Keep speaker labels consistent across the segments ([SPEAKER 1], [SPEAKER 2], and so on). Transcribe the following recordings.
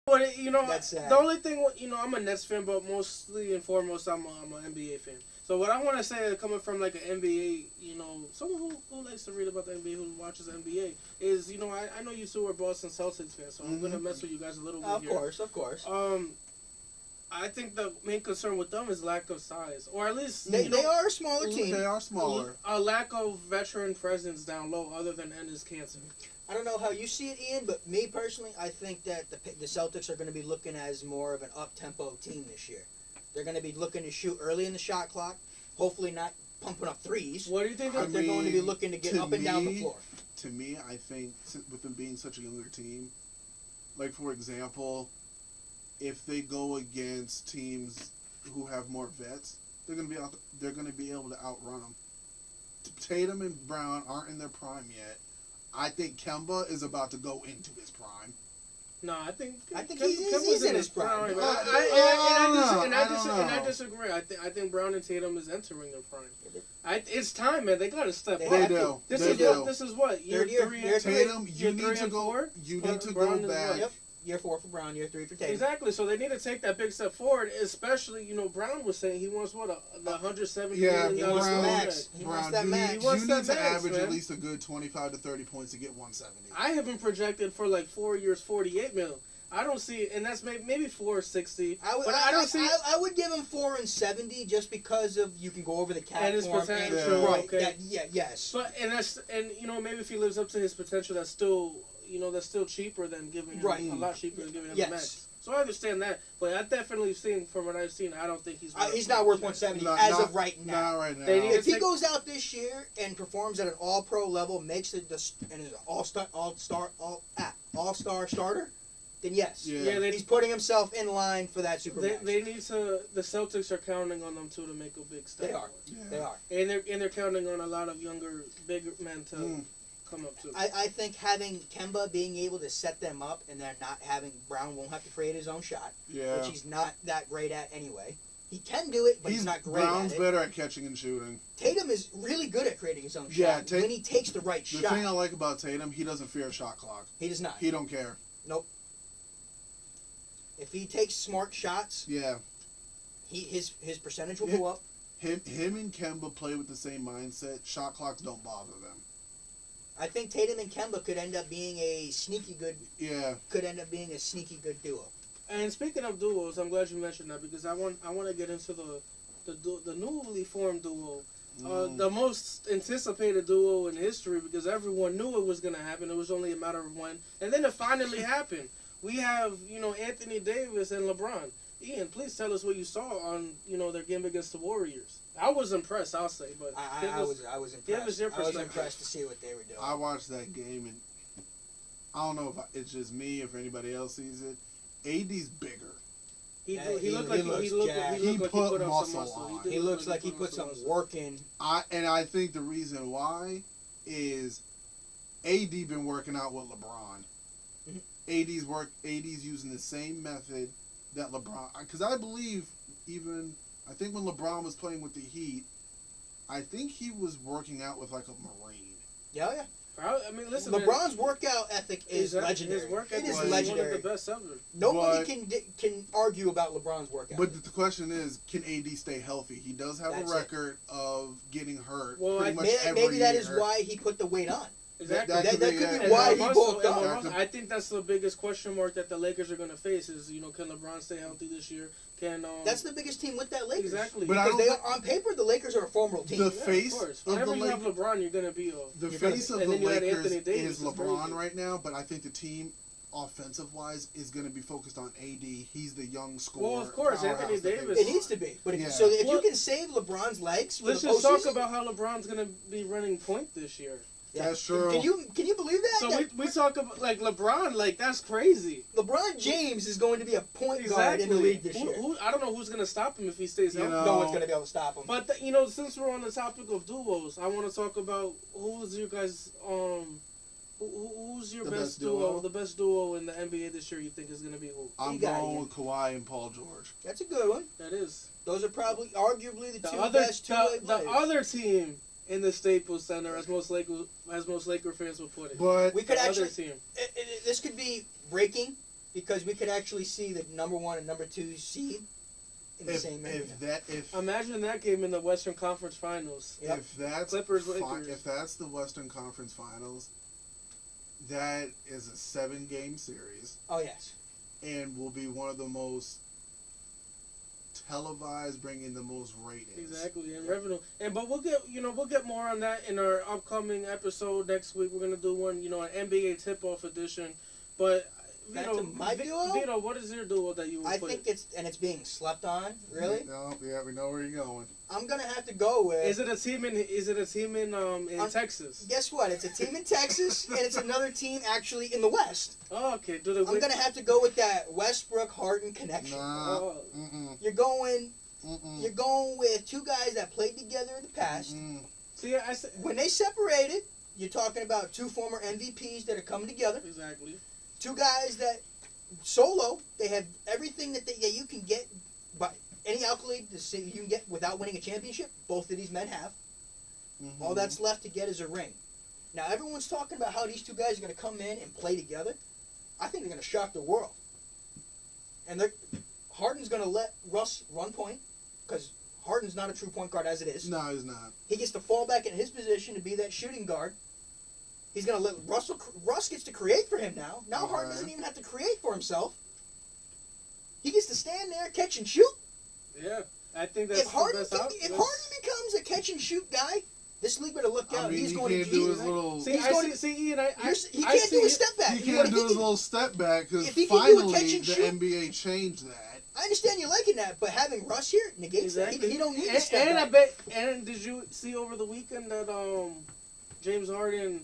[SPEAKER 1] But you know,
[SPEAKER 2] That's sad.
[SPEAKER 1] the only thing, you know, I'm a Nets fan, but mostly and foremost, I'm an NBA fan. So what I want to say, coming from like an NBA, you know, someone who likes to read about the NBA, who watches the NBA, is, you know, I know you two are Boston Celtics fans, so I'm gonna mess with you guys a little bit here.
[SPEAKER 2] Of course.
[SPEAKER 1] I think the main concern with them is lack of size, or at least
[SPEAKER 2] They are a smaller team.
[SPEAKER 3] They are smaller.
[SPEAKER 1] A lack of veteran presence down low, other than Enes Kanter.
[SPEAKER 2] I don't know how you see it, Ian, but me personally, I think that the Celtics are going to be looking as more of an up-tempo team this year. They're going to be looking to shoot early in the shot clock, hopefully not pumping up threes.
[SPEAKER 1] What do you think?
[SPEAKER 2] But they're going to be looking to get up and down the floor.
[SPEAKER 3] To me, I think with them being such a younger team, like for example, if they go against teams who have more vets, they're going to be able to outrun them. Tatum and Brown aren't in their prime yet. I think Kemba is about to go into his prime.
[SPEAKER 1] No, I think
[SPEAKER 2] he's in his prime.
[SPEAKER 1] I disagree. I think Brown and Tatum is entering their prime. It's time, man. They got to step up.
[SPEAKER 3] They do.
[SPEAKER 1] This is what year three.
[SPEAKER 3] Tatum, you need to go. You need to go back.
[SPEAKER 2] Yep. Year 4 for Brown, year 3 for Tatum.
[SPEAKER 1] Exactly. So they need to take that big step forward. Especially, you know, Brown was saying he wants what the $170 million.
[SPEAKER 2] He wants the max. He wants that max.
[SPEAKER 3] You need to average at least a good 25 to 30 points to get 170.
[SPEAKER 1] I have been projected for like 4 years, $48 million. I don't see, and that's maybe 460.
[SPEAKER 2] I would give him 4 and 70 just because of you can go over the cap
[SPEAKER 1] and his
[SPEAKER 2] form.
[SPEAKER 1] potential.
[SPEAKER 2] Right.
[SPEAKER 1] Okay.
[SPEAKER 2] Yes.
[SPEAKER 1] But and you know, maybe if he lives up to his potential, that's still cheaper than giving him a lot cheaper than giving him the max. So I understand that, but I definitely seen from what I've seen, I don't think he's
[SPEAKER 2] not worth 170 of right now.
[SPEAKER 3] Not right now.
[SPEAKER 2] If he goes out this year and performs at an All-Pro level, makes it and is an all-star starter, then yes.
[SPEAKER 1] Yeah,
[SPEAKER 2] he's putting himself in line for that Supermax.
[SPEAKER 1] They need to. The Celtics are counting on them too to make a big step.
[SPEAKER 2] They are.
[SPEAKER 3] Yeah.
[SPEAKER 2] They are.
[SPEAKER 1] And they're counting on a lot of younger, bigger men to come up too.
[SPEAKER 2] I think having Kemba being able to set them up and then not having Brown won't have to create his own shot, which he's not that great at anyway. He can do it, but he's not great
[SPEAKER 3] Brown's
[SPEAKER 2] at it.
[SPEAKER 3] better at catching and shooting.
[SPEAKER 2] Tatum is really good at creating his own shot when he takes the right shot.
[SPEAKER 3] The thing I like about Tatum, he doesn't fear a shot clock.
[SPEAKER 2] He does not.
[SPEAKER 3] He don't care.
[SPEAKER 2] Nope. If he takes smart shots, his percentage will go up.
[SPEAKER 3] Him and Kemba play with the same mindset. Shot clocks don't bother them.
[SPEAKER 2] I think Tatum and Kemba could end up being a sneaky good. Could end up being a sneaky good duo.
[SPEAKER 1] And speaking of duos, I'm glad you mentioned that because I want to get into the newly formed duo, the most anticipated duo in history because everyone knew it was gonna happen. It was only a matter of when, and then it finally happened. We have Anthony Davis and LeBron. Ian, please tell us what you saw on their game against the Warriors. I was impressed, I'll say, but
[SPEAKER 2] I was impressed.
[SPEAKER 1] Give us your perspective.
[SPEAKER 2] I was impressed to see what they were doing.
[SPEAKER 3] I watched that game and I don't know if it's just me or if anybody else sees it. AD's bigger.
[SPEAKER 1] He looked like he put muscle on.
[SPEAKER 2] He looks like he put some work in.
[SPEAKER 3] I think the reason why is AD been working out with LeBron. AD's using the same method that LeBron, because I believe I think when LeBron was playing with the Heat, I think he was working out with like a Marine.
[SPEAKER 2] Yeah.
[SPEAKER 1] I mean, listen.
[SPEAKER 2] LeBron's workout ethic is legendary.
[SPEAKER 1] His work
[SPEAKER 2] ethic
[SPEAKER 1] is
[SPEAKER 2] legendary.
[SPEAKER 1] One of the best ever.
[SPEAKER 2] Nobody can argue about LeBron's workout.
[SPEAKER 3] But the question is, can AD stay healthy? He does have a record of getting hurt.
[SPEAKER 2] Well,
[SPEAKER 3] pretty much every
[SPEAKER 2] maybe that
[SPEAKER 3] year.
[SPEAKER 2] is why he put the weight on.
[SPEAKER 1] Exactly.
[SPEAKER 2] That could be why he bulked up.
[SPEAKER 1] I think that's the biggest question mark that the Lakers are going to face is, can LeBron stay healthy this year?
[SPEAKER 2] That's the biggest team with that Lakers.
[SPEAKER 1] Exactly.
[SPEAKER 2] Because on paper, the Lakers are a formidable team.
[SPEAKER 3] The face of
[SPEAKER 1] whenever you have LeBron, you're going to be
[SPEAKER 3] the face of the Lakers is LeBron right now, but I think the team, offensive-wise, is going to be focused on AD. He's the young scorer.
[SPEAKER 1] Well, of course, Anthony Davis.
[SPEAKER 2] It needs to be. But if you can save LeBron's legs,
[SPEAKER 1] let's just talk about how LeBron's going to be running point this year.
[SPEAKER 2] Yeah.
[SPEAKER 3] That's true.
[SPEAKER 2] Can you believe that?
[SPEAKER 1] So we talk about LeBron, that's crazy.
[SPEAKER 2] LeBron James is going to be a point guard in the league this year.
[SPEAKER 1] I don't know who's going to stop him if he stays healthy.
[SPEAKER 2] No one's going to be able to stop him.
[SPEAKER 1] But since we're on the topic of duos, I want to talk about who's your guys who's your best duo? The best duo in the NBA this year you think is going to be who?
[SPEAKER 3] I'm going with Kawhi and Paul George.
[SPEAKER 2] That's a good one.
[SPEAKER 1] That is.
[SPEAKER 2] Those are arguably the two best two-way players.
[SPEAKER 1] The other team in the Staples Center, as most Laker fans would put it.
[SPEAKER 3] But
[SPEAKER 2] we could this could be breaking because we could actually see the number 1 and number 2 seed in the same arena.
[SPEAKER 1] Imagine that game in the Western Conference Finals.
[SPEAKER 2] Yep.
[SPEAKER 3] If that's
[SPEAKER 1] Clippers, Lakers.
[SPEAKER 3] if that's the Western Conference Finals, that is a 7-game series.
[SPEAKER 2] Oh yes.
[SPEAKER 3] And will be one of the most televised, bringing the most ratings.
[SPEAKER 1] Exactly, and revenue. But we'll get more on that in our upcoming episode next week. We're gonna do one, an NBA tip-off edition. But Vito, what is your duo that you would
[SPEAKER 2] I think it's being slept on. Really?
[SPEAKER 3] No, yeah, we know where you're going.
[SPEAKER 2] I'm gonna have to go with.
[SPEAKER 1] Is it a team in Texas?
[SPEAKER 2] Guess what? It's a team in Texas, and it's another team actually in the West.
[SPEAKER 1] Oh, okay.
[SPEAKER 2] I'm gonna have to go with that Westbrook-Harden connection.
[SPEAKER 3] Nah.
[SPEAKER 2] You're going with 2 guys that played together in the past.
[SPEAKER 1] See,
[SPEAKER 2] when they separated, you're talking about 2 former MVPs that are coming together.
[SPEAKER 1] Exactly.
[SPEAKER 2] 2 guys that solo, they have everything that you can get by any accolade you can get without winning a championship. Both of these men have. All that's left to get is a ring. Now everyone's talking about how these 2 guys are going to come in and play together. I think they're going to shock the world. And Harden's going to let Russ run point, because Harden's not a true point guard as it is.
[SPEAKER 3] No, he's not.
[SPEAKER 2] He gets to fall back in his position to be that shooting guard. He's going to let Russ gets to create for him now. Now Harden doesn't even have to create for himself. He gets to stand there, catch and shoot.
[SPEAKER 1] Yeah, I think that's
[SPEAKER 2] if Harden becomes a catch and shoot guy, this league better look out. He's going to
[SPEAKER 3] do his little.
[SPEAKER 2] He can't do a step back.
[SPEAKER 3] He can't do his little step back because finally the NBA changed that.
[SPEAKER 2] I understand you liking that, but having Russ here negates that. He don't need to step back.
[SPEAKER 1] And did you see over the weekend that James Harden?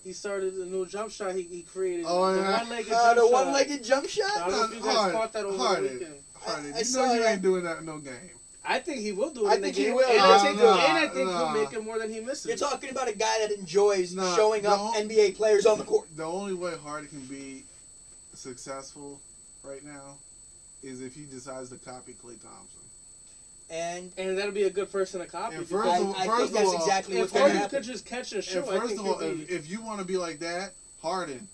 [SPEAKER 1] He started a new jump shot he created.
[SPEAKER 3] Oh, yeah.
[SPEAKER 2] The one-legged jump shot?
[SPEAKER 1] I don't know if you guys caught that over the weekend.
[SPEAKER 3] Harden, you ain't doing that in no game.
[SPEAKER 1] I think he will do it in the game.
[SPEAKER 2] He will.
[SPEAKER 1] And I think he'll make it more than he misses.
[SPEAKER 2] You're talking about a guy that enjoys showing up NBA players on the court.
[SPEAKER 3] The only way Harden can be successful right now is if he decides to copy Klay Thompson.
[SPEAKER 2] And
[SPEAKER 1] that'll be a good person to copy.
[SPEAKER 2] I think that's exactly what's going to happen.
[SPEAKER 1] Could just catch and shoot.
[SPEAKER 3] First of all, if you want to be like that, Harden,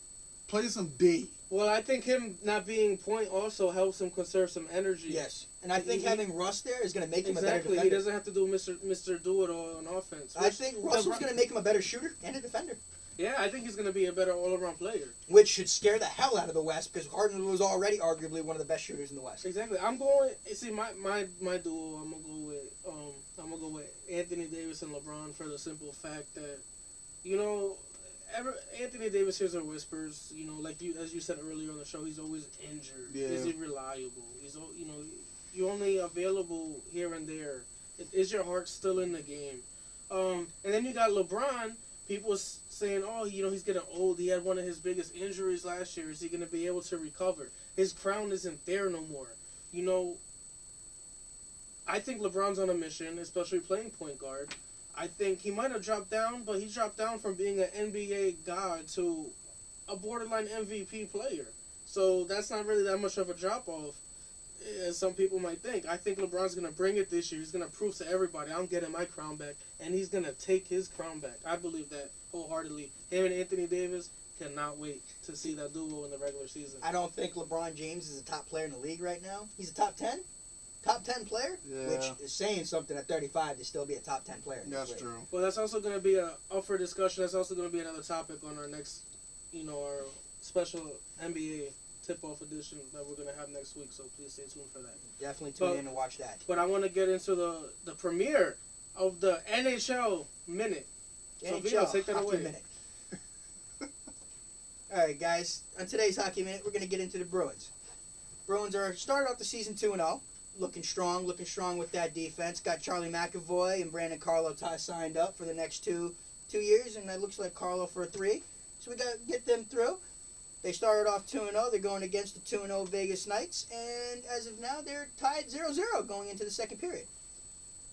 [SPEAKER 3] play some D.
[SPEAKER 1] Well, I think him not being point also helps him conserve some energy.
[SPEAKER 2] Yes, and I think having Russ there is going to make him a better defender.
[SPEAKER 1] He doesn't have to do Mr. Do It All on offense.
[SPEAKER 2] I think Russell's going to make him a better shooter and a defender.
[SPEAKER 1] Yeah, I think he's going to be a better all-around player.
[SPEAKER 2] Which should scare the hell out of the West, because Harden was already arguably one of the best shooters in the West.
[SPEAKER 1] Exactly. My duo. I'm gonna go with Anthony Davis and LeBron for the simple fact that, Anthony Davis hears our whispers. As you said earlier on the show, he's always injured.
[SPEAKER 3] Yeah.
[SPEAKER 1] Is he reliable? You're only available here and there. Is your heart still in the game? And then you got LeBron. People saying, he's getting old. He had one of his biggest injuries last year. Is he going to be able to recover? His crown isn't there no more. I think LeBron's on a mission, especially playing point guard. I think he might have dropped down, but he dropped down from being an NBA god to a borderline MVP player. So that's not really that much of a drop-off, as some people might think. I think LeBron's going to bring it this year. He's going to prove to everybody, I'm getting my crown back, and he's going to take his crown back. I believe that wholeheartedly. Him and Anthony Davis cannot wait to see that duo in the regular season.
[SPEAKER 2] I don't think LeBron James is a top player in the league right now. He's a top 10 player, which is saying something at 35 to still be a top 10 player.
[SPEAKER 3] That's true.
[SPEAKER 1] Well, that's also going to be up for discussion. That's also going to be another topic on our next, our special NBA tip-off edition that we're going to have next week, so please stay tuned for that.
[SPEAKER 2] Definitely tune in and watch that.
[SPEAKER 1] But I want to get into the premiere of the NHL Minute. So, Vito, take that away.
[SPEAKER 2] Minute. All right, guys. On today's Hockey Minute, we're going to get into the Bruins. Bruins are started off the season 2-0. Looking strong with that defense. Got Charlie McAvoy and Brandon Carlo signed up for the next two years, and it looks like Carlo for 3. So we got to get them through. They started off 2-0. They're going against the 2-0 Vegas Knights, and as of now, they're tied 0-0 going into the second period.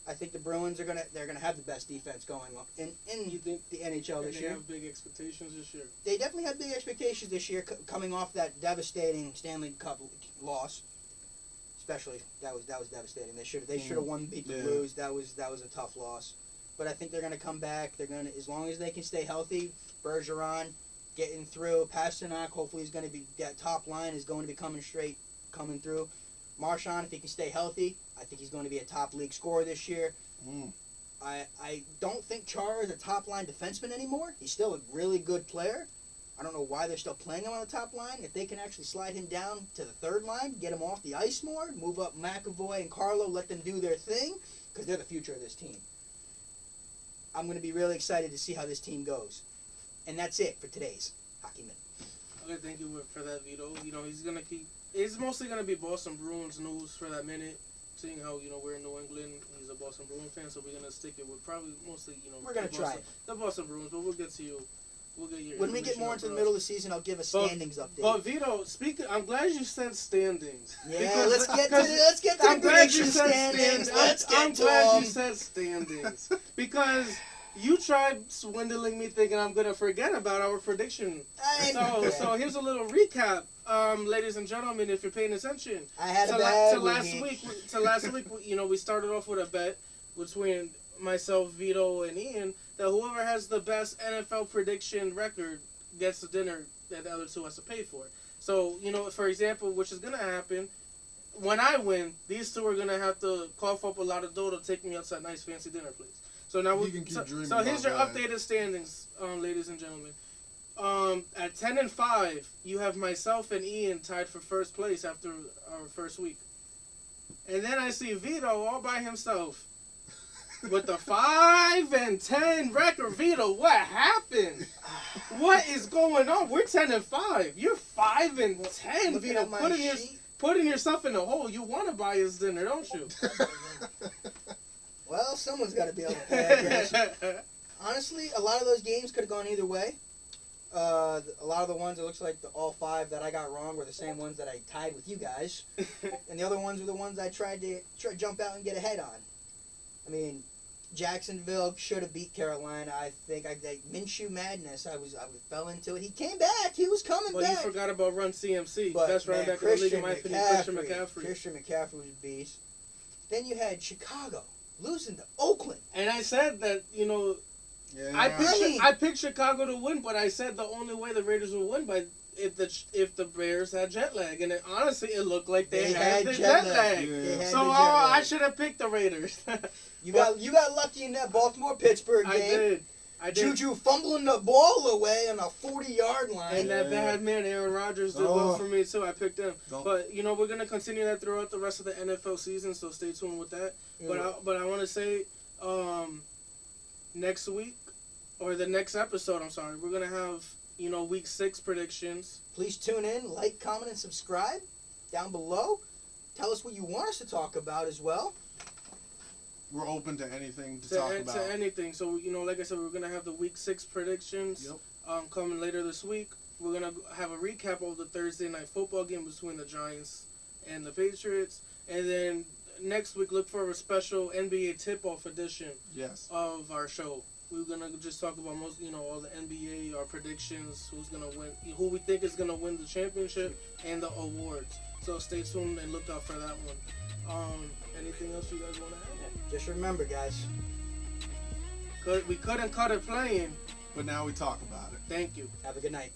[SPEAKER 2] I think the Bruins are gonna have the best defense going on in the NHL this year.
[SPEAKER 1] They have big expectations this year.
[SPEAKER 2] They definitely have big expectations this year, coming off that devastating Stanley Cup loss. Especially that was devastating. They should have beat the Blues. That was a tough loss. But I think they're gonna come back. They're gonna, as long as they can stay healthy. Bergeron, getting through. Pasternak, hopefully, is going to be that top line is going to be coming through. Marchand, if he can stay healthy, I think he's going to be a top league scorer this year. I don't think Chara is a top line defenseman anymore. He's still a really good player. I don't know why they're still playing him on the top line. If they can actually slide him down to the third line, get him off the ice more, move up McAvoy and Carlo, let them do their thing, because they're the future of this team. I'm going to be really excited to see how this team goes. And that's it for today's Hockey Minute.
[SPEAKER 1] Okay, thank you for that, Vito. You know, he's gonna keep. It's mostly gonna be Boston Bruins news for that minute. Seeing how we're in New England, he's a Boston Bruins fan, so we're gonna stick it with probably mostly
[SPEAKER 2] we're gonna try
[SPEAKER 1] the Boston Bruins, but we'll get to you. We'll get your
[SPEAKER 2] when we get more into the middle of the season, I'll give a standings update.
[SPEAKER 1] But Vito, I'm glad you said standings.
[SPEAKER 2] Yeah, let's get to the prediction standings.
[SPEAKER 1] I'm glad you said standings because you tried swindling me thinking I'm gonna forget about our prediction. So here's a little recap, ladies and gentlemen, if you're paying attention.
[SPEAKER 2] I had a bad
[SPEAKER 1] week. Last week, we started off with a bet between myself, Vito, and Ian that whoever has the best NFL prediction record gets the dinner that the other two has to pay for. So for example, which is gonna happen. When I win, these two are gonna have to cough up a lot of dough to take me out to a nice fancy dinner place. So now so here's your updated standings, ladies and gentlemen. At 10-5, you have myself and Ian tied for first place after our first week, and then I see Vito all by himself with the 5-10 record. Vito, what happened? What is going on? We're 10-5. You're 5-10. Vito, putting yourself in the hole. You want to buy his dinner, don't you?
[SPEAKER 2] Well, someone's got to be able to pay, I guess. Honestly, a lot of those games could have gone either way. A lot of the ones, it looks like all 5 that I got wrong were the same ones that I tied with you guys. And the other ones were the ones I tried to jump out and get ahead on. I mean, Jacksonville should have beat Carolina. I think Minshew madness. I fell into it. He came back. He was coming back.
[SPEAKER 1] But you forgot about Run CMC.
[SPEAKER 2] But,
[SPEAKER 1] that's right back in the league, in my opinion. Christian McCaffrey.
[SPEAKER 2] Christian McCaffrey was a beast. Then you had Chicago losing to Oakland.
[SPEAKER 1] And I said that,
[SPEAKER 3] yeah.
[SPEAKER 1] I picked Chicago to win, but I said the only way the Raiders would win by if the Bears had jet lag, and honestly, it looked like they had the jet lag.
[SPEAKER 3] Yeah.
[SPEAKER 1] So I should have picked the Raiders.
[SPEAKER 2] You got lucky in that Baltimore-Pittsburgh game.
[SPEAKER 1] I did.
[SPEAKER 2] Juju fumbling the ball away on a 40-yard line.
[SPEAKER 1] And that bad man, Aaron Rodgers, did well for me, too. I picked him. But, we're going to continue that throughout the rest of the NFL season, so stay tuned with that. Yeah. But I want to say next week, or the next episode, I'm sorry, we're going to have, week 6 predictions.
[SPEAKER 2] Please tune in, like, comment, and subscribe down below. Tell us what you want us to talk about as well.
[SPEAKER 3] We're open to anything to talk about.
[SPEAKER 1] To anything. So, like I said, we're going to have the week 6 predictions coming later this week. We're going to have a recap of the Thursday night football game between the Giants and the Patriots. And then next week, look for a special NBA tip-off edition of our show. We're going to just talk about most, all the NBA, our predictions, who's going to win, who we think is going to win the championship and the awards. So stay tuned and look out for that one. Anything else you guys want to add?
[SPEAKER 2] Just remember, guys.
[SPEAKER 1] We couldn't cut it playing.
[SPEAKER 3] But now we talk about it.
[SPEAKER 1] Thank you.
[SPEAKER 2] Have a good night.